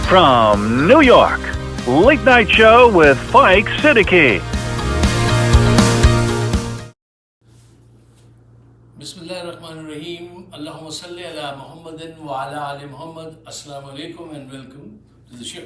From New York, Late Night Show with Mike Siddiqui. Bismillahirrahmanirrahim. Allahumma salli ala Muhammadin wa ala ali Muhammad. Assalamu alaikum and welcome to the show.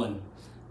1,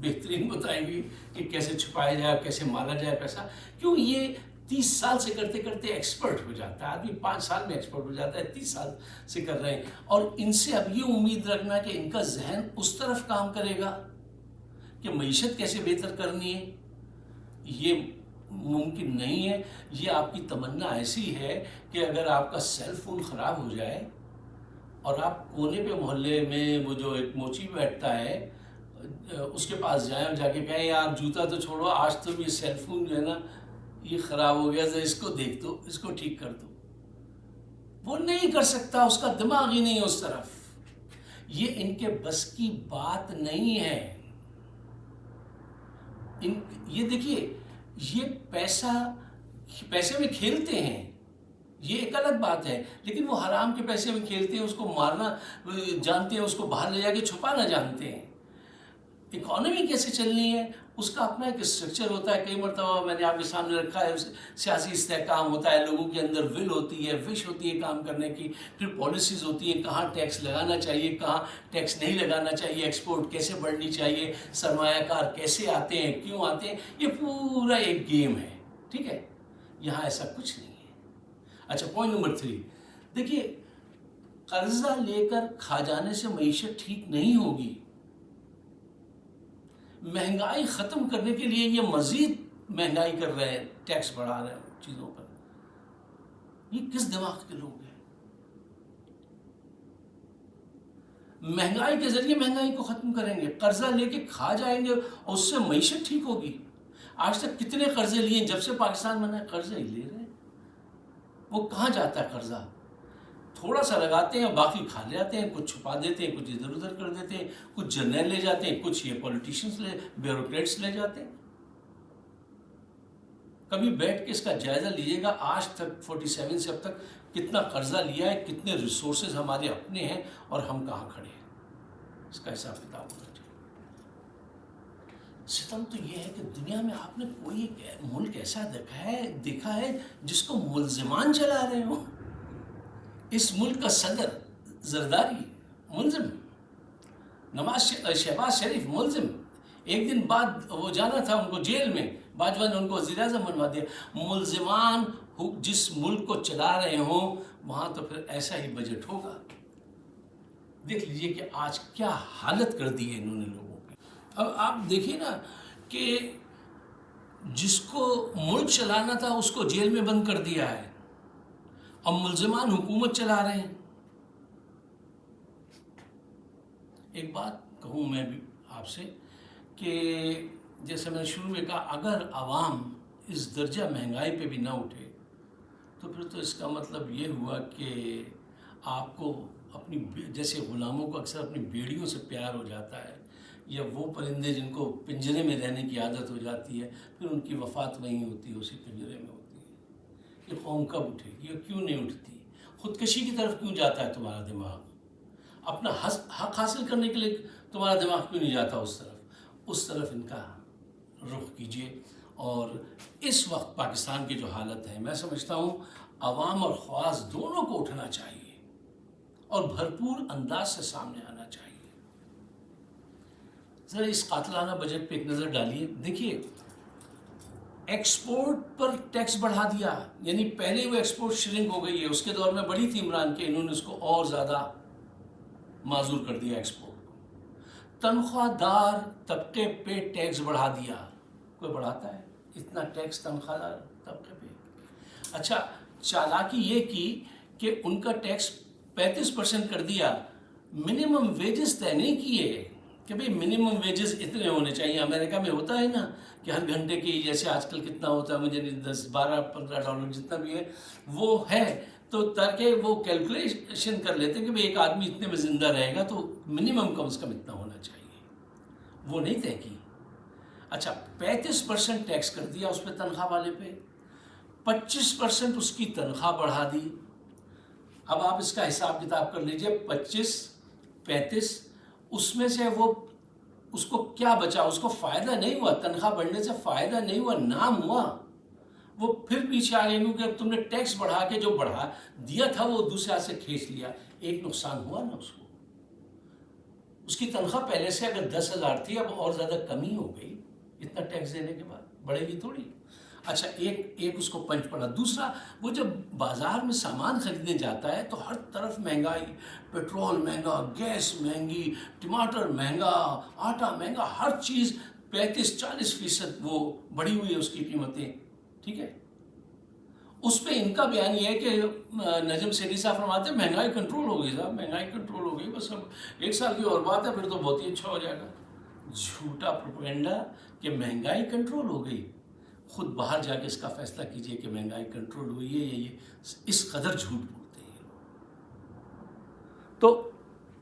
بہترین بتائیں گی کہ کیسے چھپایا جائے، کیسے مالا جائے پیسہ. کیوں؟ یہ 30 سال سے کرتے کرتے ایکسپرٹ ہو جاتا ہے آدمی. 5 سال میں ایکسپرٹ ہو جاتا ہے، 30 سال سے کر رہے ہیں. اور ان سے اب یہ امید رکھنا کہ ان کا ذہن اس طرف کام کرے گا کہ معیشت کیسے بہتر کرنی ہے، یہ ممکن نہیں ہے. یہ آپ کی تمنا ایسی ہے کہ اگر آپ کا سیل فون خراب ہو جائے اور آپ کونے پہ محلے میں وہ جو ایک موچی بیٹھتا ہے اس کے پاس جائیں اور جا کے کہیں یار جوتا تو چھوڑو، آج تم یہ سیل فون جو ہے نا یہ خراب ہو گیا، اس کو دیکھ دو، اس کو ٹھیک کر دو. وہ نہیں کر سکتا، اس کا دماغ ہی نہیں ہے اس طرف. یہ ان کے بس کی بات نہیں ہے. یہ دیکھیے، یہ پیسے میں کھیلتے ہیں، یہ ایک الگ بات ہے، لیکن وہ حرام کے پیسے میں کھیلتے ہیں، اس کو مارنا جانتے ہیں، اس کو باہر لے جا کے چھپانا جانتے ہیں. اکانومی کیسے چلنی ہے اس کا اپنا ایک اسٹرکچر ہوتا ہے. کئی مرتبہ میں نے آپ کے سامنے رکھا ہے، سیاسی استحکام ہوتا ہے، لوگوں کے اندر ول ہوتی ہے، وش ہوتی ہے کام کرنے کی، پھر پالیسیز ہوتی ہیں کہاں ٹیکس لگانا چاہیے، کہاں ٹیکس نہیں لگانا چاہیے، ایکسپورٹ کیسے بڑھنی چاہیے، سرمایہ کار کیسے آتے ہیں، کیوں آتے ہیں. یہ پورا ایک گیم ہے. ٹھیک ہے، یہاں ایسا کچھ نہیں ہے. اچھا، پوائنٹ نمبر 3 دیکھیے، قرضہ لے کر کھا جانے سے معیشت ٹھیک نہیں ہوگی. مہنگائی ختم کرنے کے لیے یہ مزید مہنگائی کر رہے ہیں، ٹیکس بڑھا رہے ہیں چیزوں پر. یہ کس دماغ کے لوگ ہیں؟ مہنگائی کے ذریعے مہنگائی کو ختم کریں گے، قرضہ لے کے کھا جائیں گے اور اس سے معیشت ٹھیک ہوگی. آج تک کتنے قرضے لیے، جب سے پاکستان بنا ہے قرضے ہی لے رہے ہیں. وہ کہاں جاتا ہے قرضہ؟ تھوڑا سا لگاتے ہیں، باقی کھا لے جاتے ہیں، کچھ چھپا دیتے ہیں، کچھ ادھر ادھر کر دیتے ہیں، کچھ جرنیل لے جاتے ہیں، کچھ یہ پولیٹیشنز بیوروکریٹس لے جاتے ہیں. کبھی بیٹھ کے اس کا جائزہ لیجئے گا، آج تک 47 سے اب تک کتنا قرضہ لیا ہے، کتنے ریسورسز ہمارے اپنے ہیں اور ہم کہاں کھڑے ہیں. اس کا حساب کتاب ہونا چاہیے. ستم تو یہ ہے کہ دنیا میں آپ نے کوئی ملک ایسا دیکھا ہے جس کو ملزمان چلا رہے ہوں. اس ملک کا صدر زرداری ملزم، شہباز شریف ملزم. ایک دن بعد وہ جانا تھا ان کو جیل میں، باجوہ نے ان کو وزیر اعظم بنوا دیا. ملزمان جس ملک کو چلا رہے ہوں وہاں تو پھر ایسا ہی بجٹ ہوگا. دیکھ لیجئے کہ آج کیا حالت کر دی ہے انہوں نے لوگوں کی. اب آپ دیکھیے نا کہ جس کو ملک چلانا تھا اس کو جیل میں بند کر دیا ہے، اب ملزمان حکومت چلا رہے ہیں. ایک بات کہوں میں بھی آپ سے کہ جیسے میں نے شروع میں کہا، اگر عوام اس درجہ مہنگائی پہ بھی نہ اٹھے تو پھر تو اس کا مطلب یہ ہوا کہ آپ کو اپنی، جیسے غلاموں کو اکثر اپنی بیڑیوں سے پیار ہو جاتا ہے، یا وہ پرندے جن کو پنجرے میں رہنے کی عادت ہو جاتی ہے پھر ان کی وفات وہیں ہوتی ہے، اسی پنجرے میں ہوتی ہے. یہ قوم کب اٹھے گی اور کیوں نہیں اٹھتی؟ خودکشی کی طرف کیوں جاتا ہے تمہارا دماغ؟ اپنا حق حاصل کرنے کے لیے تمہارا دماغ کیوں نہیں جاتا اس طرف؟ اس طرف ان کا رخ کیجئے. اور اس وقت پاکستان کی جو حالت ہے، میں سمجھتا ہوں عوام اور خواص دونوں کو اٹھنا چاہیے اور بھرپور انداز سے سامنے آنا چاہیے. ذرا اس قاتلانہ بجٹ پہ ایک نظر ڈالیے. دیکھیے، ایکسپورٹ پر ٹیکس بڑھا دیا، یعنی پہلے وہ ایکسپورٹ شرنک ہو گئی ہے، اس کے دور میں بڑی تھی عمران کے، انہوں نے اس کو اور زیادہ معذور کر دیا ایکسپورٹ. تنخواہ دار طبقے پہ ٹیکس بڑھا دیا. کوئی بڑھاتا ہے اتنا ٹیکس تنخواہ دار طبقے پہ؟ اچھا، چالاکی یہ کی کہ ان کا ٹیکس 35% کر دیا، منیمم ویجز طے نہیں کیے کہ بھئی منیمم ویجز اتنے ہونے چاہیے. امریکہ میں ہوتا ہے نا کہ ہر گھنٹے کی، جیسے آج کل کتنا ہوتا ہے مجھے نہیں، 10 12 15 ڈالر جتنا بھی ہے وہ ہے، تو تاکہ وہ کیلکولیشن کر لیتے ہیں کہ بھئی ایک آدمی اتنے میں زندہ رہے گا تو منیمم کم از کم اتنا ہونا چاہیے. وہ نہیں طے کی. اچھا، 35% ٹیکس کر دیا اس پہ، تنخواہ والے پہ 25% اس کی تنخواہ بڑھا دی. اب آپ اس کا حساب کتاب کر لیجئے، 25 35 اس میں سے وہ اس کو کیا بچا؟ اس کو فائدہ نہیں ہوا، تنخواہ بڑھنے سے فائدہ نہیں ہوا، نام ہوا. وہ پھر پیچھے آ گئے کیونکہ تم نے ٹیکس بڑھا کے جو بڑھا دیا تھا وہ دوسرے ہاتھ سے کھینچ لیا. ایک نقصان ہوا نا اس کو. اس کی تنخواہ پہلے سے اگر 10,000 تھی اب اور زیادہ کمی ہو گئی اتنا ٹیکس دینے کے بعد، بڑھے گی تھوڑی. اچھا ایک اس کو پنچ پڑا. دوسرا، وہ جب بازار میں سامان خریدنے جاتا ہے تو ہر طرف مہنگائی، پیٹرول مہنگا، گیس مہنگی، ٹماٹر مہنگا، آٹا مہنگا، ہر چیز 35-40% وہ بڑھی ہوئی ہے اس کی قیمتیں. ٹھیک ہے، اس پہ ان کا بیان یہ ہے کہ نجم سیٹھی صاحب فرماتے ہیں مہنگائی کنٹرول ہو گئی صاحب، مہنگائی کنٹرول ہو گئی، بس اب 1 سال کی اور بات ہے پھر تو بہت ہی اچھا ہو جائے گا. جھوٹا پروپیگنڈا کہ مہنگائی کنٹرول ہو گئی. خود باہر جا کے اس کا فیصلہ کیجئے کہ مہنگائی کنٹرول ہوئی ہے یا یہ اس قدر جھوٹ بولتے ہیں. تو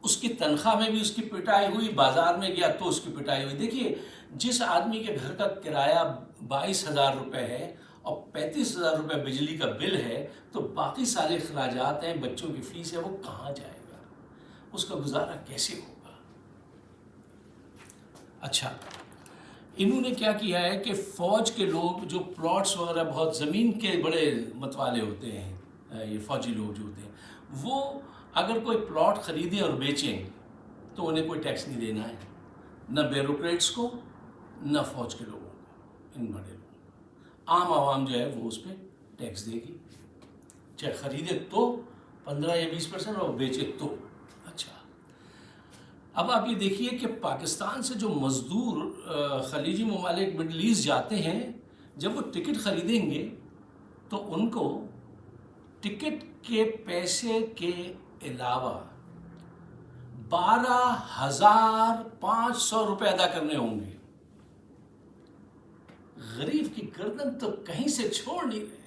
اس کی تنخواہ میں بھی اس کی پٹائی ہوئی، بازار میں گیا تو اس کی پٹائی ہوئی. دیکھیے جس آدمی کے گھر کا کرایہ 22,000 روپے ہے اور 35,000 روپے بجلی کا بل ہے تو باقی سارے اخراجات ہیں، بچوں کی فیس ہے، وہ کہاں جائے گا؟ اس کا گزارا کیسے ہوگا؟ اچھا، انہوں نے کیا کیا ہے کہ فوج کے لوگ جو پلاٹس وغیرہ بہت زمین کے بڑے متوالے ہوتے ہیں، یہ فوجی لوگ جو ہوتے ہیں، وہ اگر کوئی پلاٹ خریدیں اور بیچیں تو انہیں کوئی ٹیکس نہیں دینا ہے، نہ بیوروکریٹس کو نہ فوج کے لوگوں کو. ان بڑے لوگ، عام عوام جو ہے وہ اس پہ ٹیکس دے گی، چاہے خریدے تو 15 یا 20% اور بیچے تو. اچھا، اب آپ یہ دیکھیے کہ پاکستان سے جو مزدور خلیجی ممالک مڈل ایسٹ جاتے ہیں، جب وہ ٹکٹ خریدیں گے تو ان کو ٹکٹ کے پیسے کے علاوہ 12,500 روپے ادا کرنے ہوں گے. غریب کی گردن تو کہیں سے چھوڑ نہیں رہے.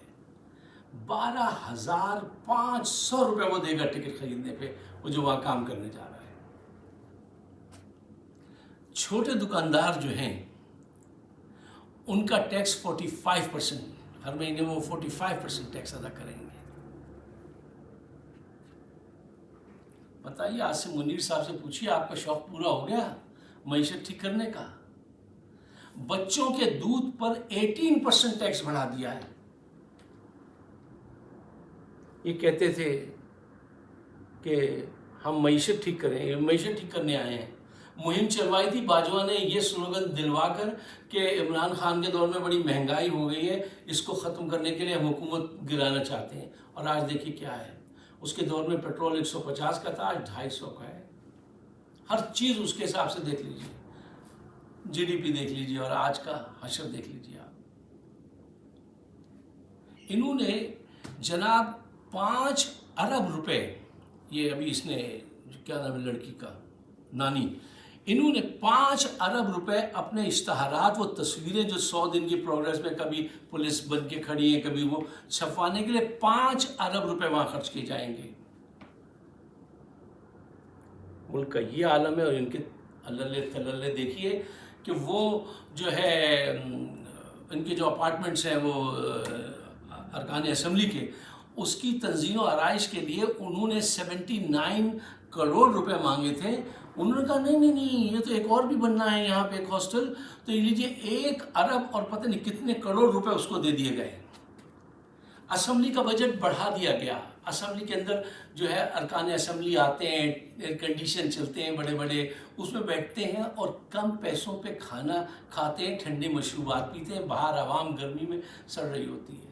12,500 روپے وہ دے گا ٹکٹ خریدنے پہ، وہ جو وہاں کام کرنے جا رہا ہے. چھوٹے دکاندار جو ہیں ان کا ٹیکس 45%، ہر مہینے وہ 45% ٹیکس ادا کریں گے. بتائیے، آج سے منیر صاحب سے پوچھیے آپ کا شوق پورا ہو گیا معیشت ٹھیک کرنے کا؟ بچوں کے دودھ پر 18% ٹیکس بڑھا دیا ہے. یہ کہتے تھے کہ ہم معیشت ٹھیک کریں، معیشت ٹھیک کرنے آئے ہیں. مہم چلوائی تھی باجوہ نے یہ سلوگن دلوا کر کہ عمران خان کے دور میں بڑی مہنگائی ہو گئی ہے، اس کو ختم کرنے کے لیے ہم حکومت گرانا چاہتے ہیں. اور آج دیکھیے کیا ہے. اس کے دور میں پیٹرول 150 کا تھا، آج 250 کا ہے. ہر چیز اس کے حساب سے دیکھ لیجیے، جی ڈی پی دیکھ لیجیے اور آج کا حشر دیکھ لیجیے آپ. انہوں نے جناب 5 ارب روپے، یہ ابھی اس نے کیا نام ہے لڑکی کا، نانی، انہوں نے 5 ارب روپے اپنے اشتہارات، وہ تصویریں جو 100 دن کی پروگرس میں کبھی پولیس بن کے کھڑی ہیں کبھی وہ چھپوانے کے لیے 5 ارب روپے وہاں خرچ کیے جائیں گے. ملک کا یہ عالم ہے. اور ان کے اللہ تللے دیکھیے کہ وہ جو ہے ان کے جو اپارٹمنٹس ہیں وہ ارکان اسمبلی کے، اس کی تنظیم و آرائش کے لیے انہوں نے 79 کروڑ روپے مانگے تھے. انہوں نے کہا نہیں، یہ تو ایک اور بھی بننا ہے یہاں پہ ایک ہاسٹل، تو یہ لیجیے 1 ارب اور پتہ نہیں کتنے کروڑ روپے اس کو دے دیے گئے. اسمبلی کا بجٹ بڑھا دیا گیا. اسمبلی کے اندر جو ہے ارکان اسمبلی آتے ہیں، ایئر کنڈیشن چلتے ہیں بڑے بڑے، اس میں بیٹھتے ہیں اور کم پیسوں پہ کھانا کھاتے ہیں، ٹھنڈے مشروبات پیتے ہیں. باہر عوام گرمی میں سڑ رہی ہوتی ہے.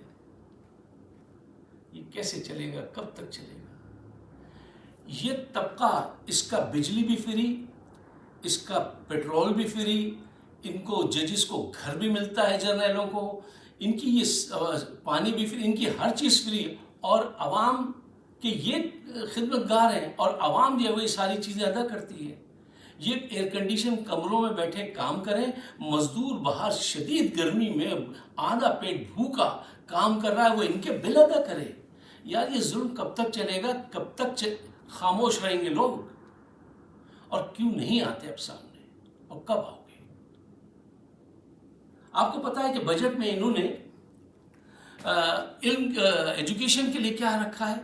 یہ کیسے چلے گا؟ کب تک چلے گا؟ یہ طبقہ، اس کا بجلی بھی فری، اس کا پیٹرول بھی فری، ان کو ججز کو گھر بھی ملتا ہے، جرنیلوں کو ان کی یہ پانی بھی فری، ان کی ہر چیز فری. اور عوام کے یہ خدمت گار ہیں اور عوام جو ہے وہ یہ ساری چیزیں ادا کرتی ہے. یہ ایئر کنڈیشن کمروں میں بیٹھے کام کریں، مزدور باہر شدید گرمی میں آدھا پیٹ بھوکا کام کر رہا ہے، وہ ان کے بل ادا کرے. یار یہ ظلم کب تک چلے گا؟ کب تک خاموش رہیں گے لوگ؟ اور کیوں نہیں آتے اب سامنے؟ اور کب آؤ گے؟ آپ کو پتا ہے کہ بجٹ میں انہوں نے ایجوکیشن کے لیے کیا رکھا ہے؟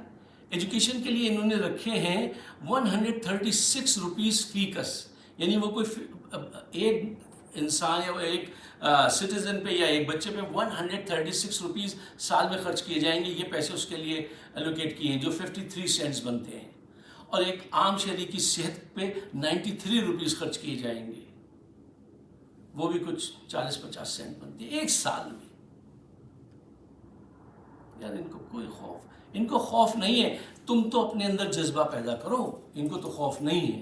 ایجوکیشن کے لیے انہوں نے رکھے ہیں 136 روپیز فی کس. یعنی وہ کوئی ایک انسان یا ایک سٹیزن پہ یا ایک بچے پہ 136 روپیز سال میں خرچ کیے جائیں گے. یہ پیسے اس کے لیے الوکیٹ کیے ہیں جو 53 سینٹس بنتے ہیں. اور ایک عام شہری کی صحت پہ 93 روپیز خرچ کیے جائیں گے، وہ بھی کچھ 40-50 سینٹ بنتی ہے ایک سال میں۔ یار ان کو کوئی ان کو خوف نہیں ہے، تم تو اپنے اندر جذبہ پیدا کرو، ان کو تو خوف نہیں ہے۔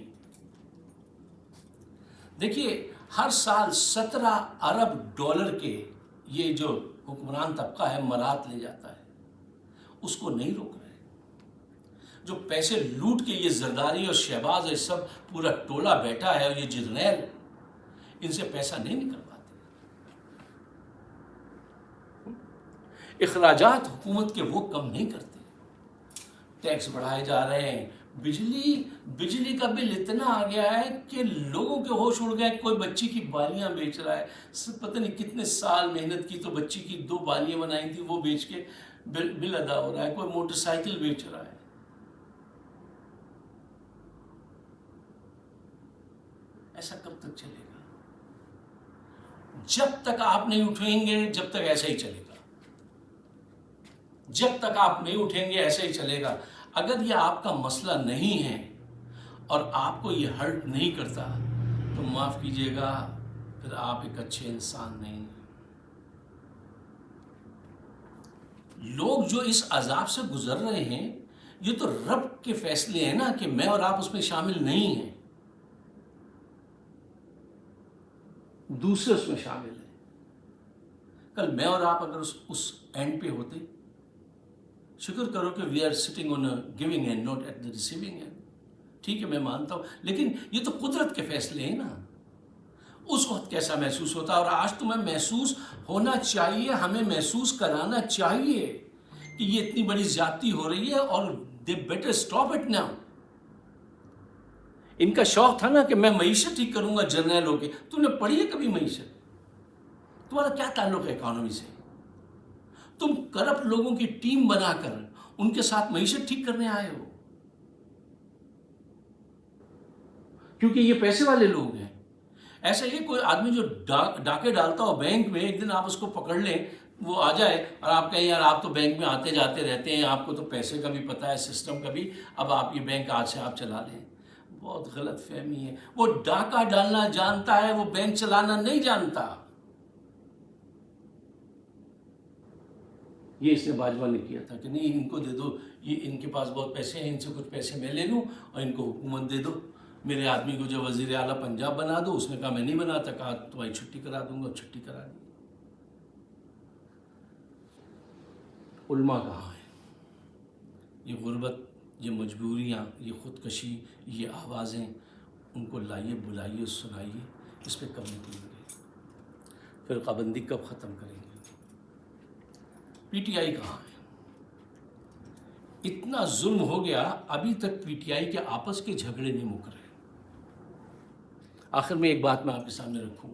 دیکھیے ہر سال 17 ارب ڈالر کے یہ جو حکمران طبقہ ہے مراد لے جاتا ہے، اس کو نہیں روک رہے۔ جو پیسے لوٹ کے یہ زرداری اور شہباز یہ سب پورا ٹولہ بیٹھا ہے اور یہ جرنیل، ان سے پیسہ نہیں نکل پاتے۔ اخراجات حکومت کے وہ کم نہیں کرتے، ٹیکس بڑھائے جا رہے ہیں، بجلی کا بل اتنا آ گیا ہے کہ لوگوں کے ہوش اڑ گئے۔ کوئی بچی کی بالیاں بیچ رہا ہے، پتہ نہیں کتنے سال محنت کی تو بچی کی 2 بالیاں بنائی تھی، وہ بیچ کے بل ادا ہو رہا ہے۔ کوئی موٹر سائیکل بیچ رہا ہے۔ ایسا کب تک چلے گا؟ جب تک آپ نہیں اٹھیں گے جب تک ایسا ہی چلے گا، جب تک آپ نہیں اٹھیں گے ایسا ہی چلے گا۔ اگر یہ آپ کا مسئلہ نہیں ہے اور آپ کو یہ ہرٹ نہیں کرتا تو معاف کیجیے گا، پھر آپ ایک اچھے انسان نہیں ہیں۔ لوگ جو اس عذاب سے گزر رہے ہیں یہ تو رب کے فیصلے ہیں نا، کہ میں اور آپ اس میں شامل نہیں ہیں، دوسرے اس میں شامل ہیں۔ کل میں اور آپ اگر اس اینڈ پہ ہوتے، شکر کرو کہ we are sitting on giving and not at the receiving end. ٹھیک ہے میں مانتا ہوں، لیکن یہ تو قدرت کے فیصلے ہیں نا۔ اس وقت کیسا محسوس ہوتا، اور آج تمہیں محسوس ہونا چاہیے، ہمیں محسوس کرانا چاہیے کہ یہ اتنی بڑی زیادتی ہو رہی ہے اور they better stop it now. ان کا شوق تھا نا کہ میں معیشت ٹھیک کروں گا جرنیل ہو کے۔ تم نے پڑھی ہے کبھی معیشت؟ تمہارا کیا تعلق ہے اکانومی سے؟ تم کرپٹ لوگوں کی ٹیم بنا کر ان کے ساتھ معیشت ٹھیک کرنے آئے ہو، کیونکہ یہ پیسے والے لوگ ہیں۔ ایسا یہ کوئی آدمی جو ڈاکے ڈالتا ہو بینک میں، ایک دن آپ اس کو پکڑ لیں، وہ آ جائے اور آپ کہیں یار آپ تو بینک میں آتے جاتے رہتے ہیں، آپ کو تو پیسے کا بھی پتہ ہے، سسٹم کا بھی، اب آپ یہ بینک آج سے آپ چلا لیں۔ بہت غلط فہمی ہے۔ وہ ڈاکہ ڈالنا جانتا ہے، وہ بینک چلانا نہیں جانتا۔ یہ اس نے باجوہ نے کیا تھا کہ نہیں ان کو دے دو، یہ ان کے پاس بہت پیسے ہیں، ان سے کچھ پیسے میں لے لوں اور ان کو حکومت دے دو۔ میرے آدمی کو جو وزیر اعلیٰ پنجاب بنا دو، اس نے کہا میں نہیں بناتا، کہا تمہاری چھٹی کرا دوں گا، چھٹی کرا دی۔ علماء کہاں ہیں؟ یہ غربت، یہ مجبوریاں، یہ خودکشی، یہ آوازیں، ان کو لائیے، بلائیے، سنائیے۔ اس پہ کب نکلیں گے؟ فرقہ بندی کب ختم کریں گے؟ پی ٹی آئی کہاں ہے؟ اتنا ظلم ہو گیا، ابھی تک پی ٹی آئی کے آپس کے جھگڑے نہیں مک رہے۔ آخر میں ایک بات میں آپ کے سامنے رکھوں،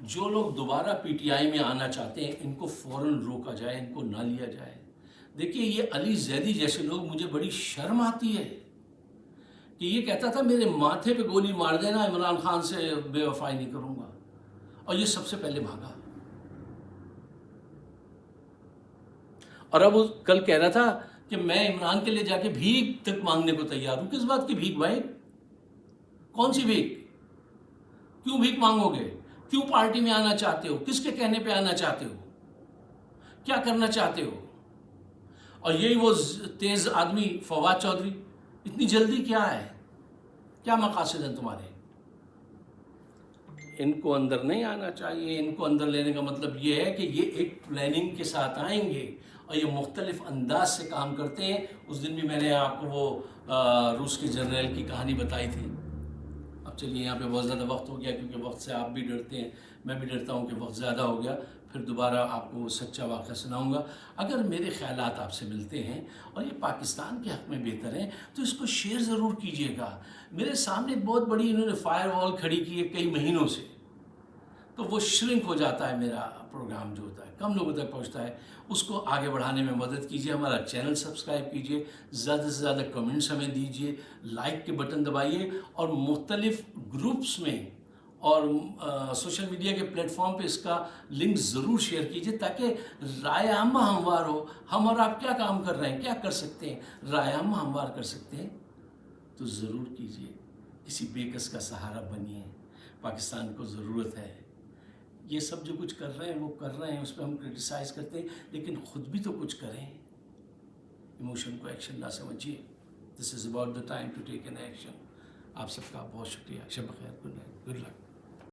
جو لوگ دوبارہ پی ٹی آئی میں آنا چاہتے ہیں ان کو فوراً روکا جائے، ان کو نہ لیا جائے۔ دیکھیے یہ علی زیدی جیسے لوگ، مجھے بڑی شرم آتی ہے کہ یہ کہتا تھا میرے ماتھے پہ گولی مار دینا، عمران خان سے بے وفائی نہیں کروں گا، اور یہ سب سے پہلے بھاگا۔ اور اب وہ کل کہہ رہا تھا کہ میں عمران کے لیے جا کے بھیک تک مانگنے کو تیار ہوں۔ کس بات کی بھیک بھائی؟ کون سی بھیک؟ کیوں بھیک مانگو گے؟ کیوں پارٹی میں آنا چاہتے ہو؟ کس کے کہنے پہ آنا چاہتے ہو؟ کیا کرنا چاہتے ہو؟ اور یہی وہ تیز آدمی فواد چودھری، اتنی جلدی کیا ہے؟ کیا مقاصد ہیں تمہارے؟ ان کو اندر نہیں آنا چاہیے۔ ان کو اندر لینے کا مطلب یہ ہے کہ یہ ایک پلاننگ کے ساتھ آئیں گے اور یہ مختلف انداز سے کام کرتے ہیں۔ اس دن بھی میں نے آپ کو وہ روس کے جنرل کی کہانی بتائی تھی۔ اب چلیے یہاں پہ بہت زیادہ وقت ہو گیا، کیونکہ وقت سے آپ بھی ڈرتے ہیں، میں بھی ڈرتا ہوں کہ وقت زیادہ ہو گیا، پھر دوبارہ آپ کو وہ سچا واقعہ سناؤں گا۔ اگر میرے خیالات آپ سے ملتے ہیں اور یہ پاکستان کے حق میں بہتر ہیں تو اس کو شیئر ضرور کیجیے گا۔ میرے سامنے بہت بڑی انہوں نے فائر وال کھڑی کی ہے کئی مہینوں سے، تو وہ شرنک ہو جاتا ہے، میرا پروگرام جو ہوتا ہے کم لوگوں تک پہنچتا ہے۔ اس کو آگے بڑھانے میں مدد کیجیے، ہمارا چینل سبسکرائب کیجیے، زیادہ سے زیادہ کمنٹس ہمیں دیجیے، لائک کے بٹن دبائیے، اور مختلف گروپس میں اور سوشل میڈیا کے پلیٹ فارم پہ اس کا لنک ضرور شیئر کیجیے، تاکہ رائے عامہ ہموار ہو۔ ہم اور آپ کیا کام کر رہے ہیں، کیا کر سکتے ہیں؟ رائے عامہ ہموار کر سکتے ہیں۔ تو ضرور کیجیے. کسی بیکس کا سہارا بنیے. پاکستان کو ضرورت ہے. یہ سب جو کچھ کر رہے ہیں وہ کر رہے ہیں, اس پہ ہم کرٹیسائز کرتے ہیں, لیکن خود بھی تو کچھ کریں. ایموشن کو ایکشن نہ سمجھیے. This is about the time to take an action. آپ سب کا بہت شکریہ. شب بخیر. Good night. گڈ لک.